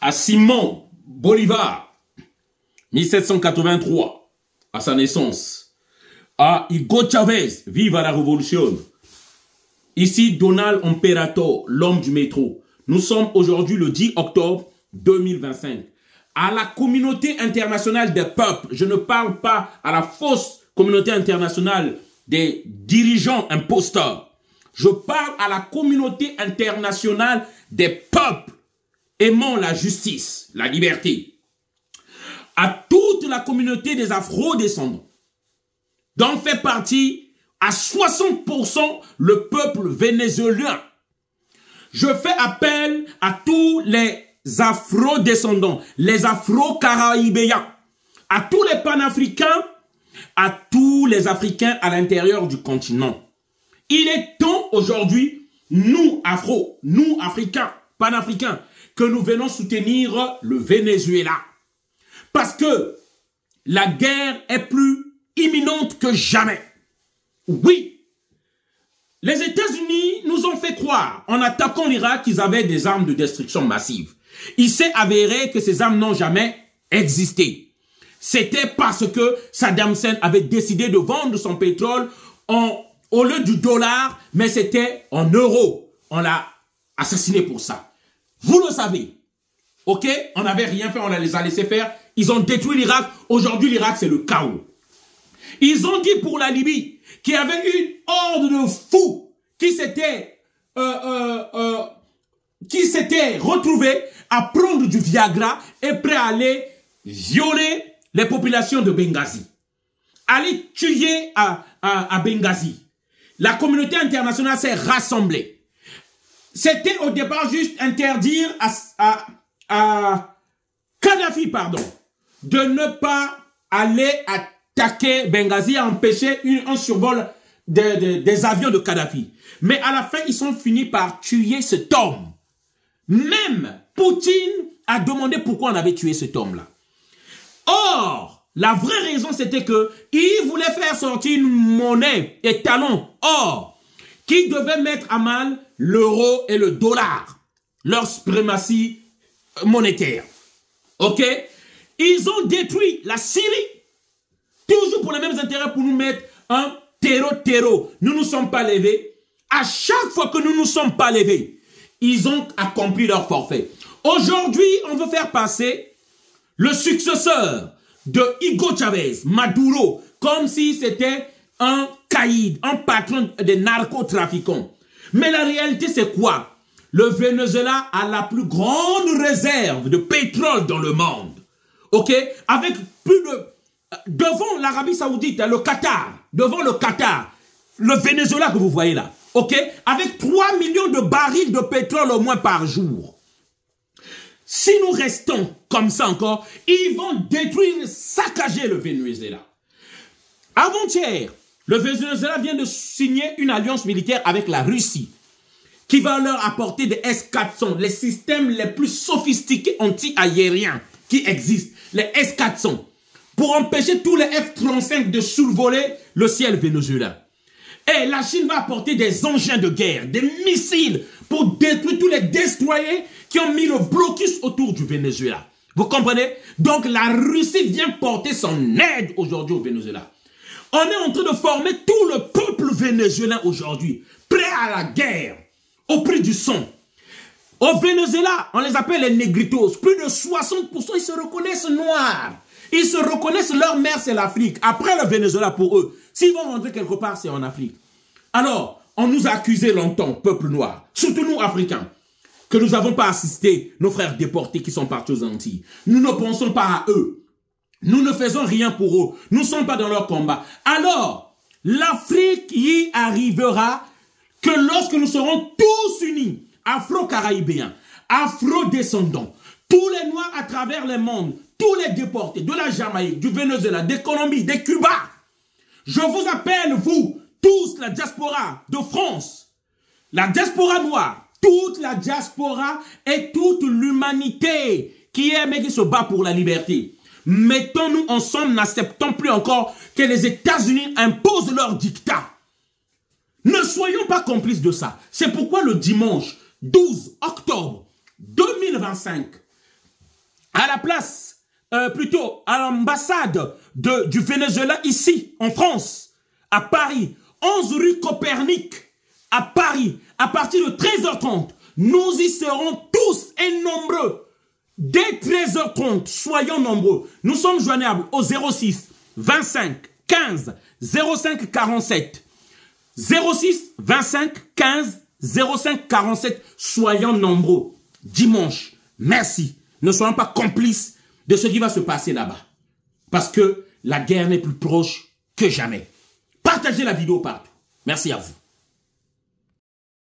à Simon Bolivar, 1783, à sa naissance, à Hugo Chavez, vive à la Révolution. Ici, Donald Imperator, l'homme du métro. Nous sommes aujourd'hui le 10 octobre 2025. À la communauté internationale des peuples, je ne parle pas à la fausse communauté internationale des dirigeants imposteurs. Je parle à la communauté internationale des peuples aimant la justice, la liberté. À toute la communauté des afro-descendants, dont fait partie à 60% le peuple vénézuélien. Je fais appel à tous les afro-descendants, les afro-caraïbéens, à tous les panafricains, à tous les Africains à l'intérieur du continent. Il est temps aujourd'hui, nous afro, nous africains, panafricains, que nous venons soutenir le Venezuela. Parce que la guerre est plus imminente que jamais. Oui, les États-Unis nous ont fait croire, en attaquant l'Irak, qu'ils avaient des armes de destruction massive. Il s'est avéré que ces armes n'ont jamais existé. C'était parce que Saddam Hussein avait décidé de vendre son pétrole au lieu du dollar, mais c'était en euros. On l'a assassiné pour ça. Vous le savez. Ok? On n'avait rien fait, on les a laissés faire. Ils ont détruit l'Irak. Aujourd'hui, l'Irak, c'est le chaos. Ils ont dit pour la Libye qu'il y avait une horde de fous qui s'était retrouvés à prendre du Viagra et prêt à aller violer les populations de Benghazi. Aller tuer à Benghazi. La communauté internationale s'est rassemblée. C'était au départ juste interdire à Kadhafi, de ne pas aller attaquer Benghazi, à empêcher un survol des avions de Kadhafi. Mais à la fin, ils sont finis par tuer cet homme. Même Poutine a demandé pourquoi on avait tué cet homme-là. Or, la vraie raison, c'était que il voulait faire sortir une monnaie étalon or qui devait mettre à mal l'euro et le dollar, leur suprématie monétaire. Ok? Ils ont détruit la Syrie, toujours pour les mêmes intérêts, pour nous mettre un terreau. Nous ne sommes pas levés. À chaque fois que nous ne nous sommes pas levés, ils ont accompli leur forfait. Aujourd'hui, on veut faire passer le successeur de Hugo Chavez, Maduro, comme si c'était un caïd, un patron des narcotrafiquants. Mais la réalité, c'est quoi? Le Venezuela a la plus grande réserve de pétrole dans le monde. Ok? Avec plus de... Devant l'Arabie Saoudite, le Qatar, devant le Qatar, le Venezuela que vous voyez là, ok? Avec 3 millions de barils de pétrole au moins par jour. Si nous restons comme ça encore, ils vont détruire, saccager le Venezuela. Avant-hier, le Venezuela vient de signer une alliance militaire avec la Russie qui va leur apporter des S-400, les systèmes les plus sophistiqués anti-aériens qui existent, les S-400, pour empêcher tous les F-35 de survoler le ciel vénézuélien. Et la Chine va apporter des engins de guerre, des missiles pour détruire tous les destroyers qui ont mis le blocus autour du Venezuela. Vous comprenez? Donc la Russie vient porter son aide aujourd'hui au Venezuela. On est en train de former tout le peuple vénézuélien aujourd'hui, prêt à la guerre, au prix du sang. Au Venezuela, on les appelle les négritos. Plus de 60%, ils se reconnaissent noirs. Ils se reconnaissent, leur mère c'est l'Afrique. Après le Venezuela pour eux, s'ils vont rentrer quelque part, c'est en Afrique. Alors, on nous a accusé longtemps, peuple noir, surtout nous Africains, que nous n'avons pas assisté nos frères déportés qui sont partis aux Antilles. Nous ne pensons pas à eux. Nous ne faisons rien pour eux. Nous ne sommes pas dans leur combat. Alors, l'Afrique y arrivera que lorsque nous serons tous unis, afro-caraïbéens, afro-descendants, tous les noirs à travers le monde, tous les déportés de la Jamaïque, du Venezuela, des Colombie, des Cuba. Je vous appelle, vous, tous, la diaspora de France, la diaspora noire, toute la diaspora et toute l'humanité qui aime et qui se bat pour la liberté. Mettons-nous ensemble, n'acceptons plus encore que les États-Unis imposent leur dictat. Ne soyons pas complices de ça. C'est pourquoi le dimanche 12 octobre 2025, à la place, plutôt à l'ambassade du Venezuela ici, en France, à Paris, 11 rue Copernic, à Paris, à partir de 13h30. Nous y serons tous et nombreux. Dès 13h30, soyons nombreux. Nous sommes joignables au 06 25 15 05 47. 06 25 15 05 47. Soyons nombreux. Dimanche, merci. Ne soyons pas complices de ce qui va se passer là-bas. Parce que la guerre n'est plus proche que jamais. Partagez la vidéo partout. Merci à vous.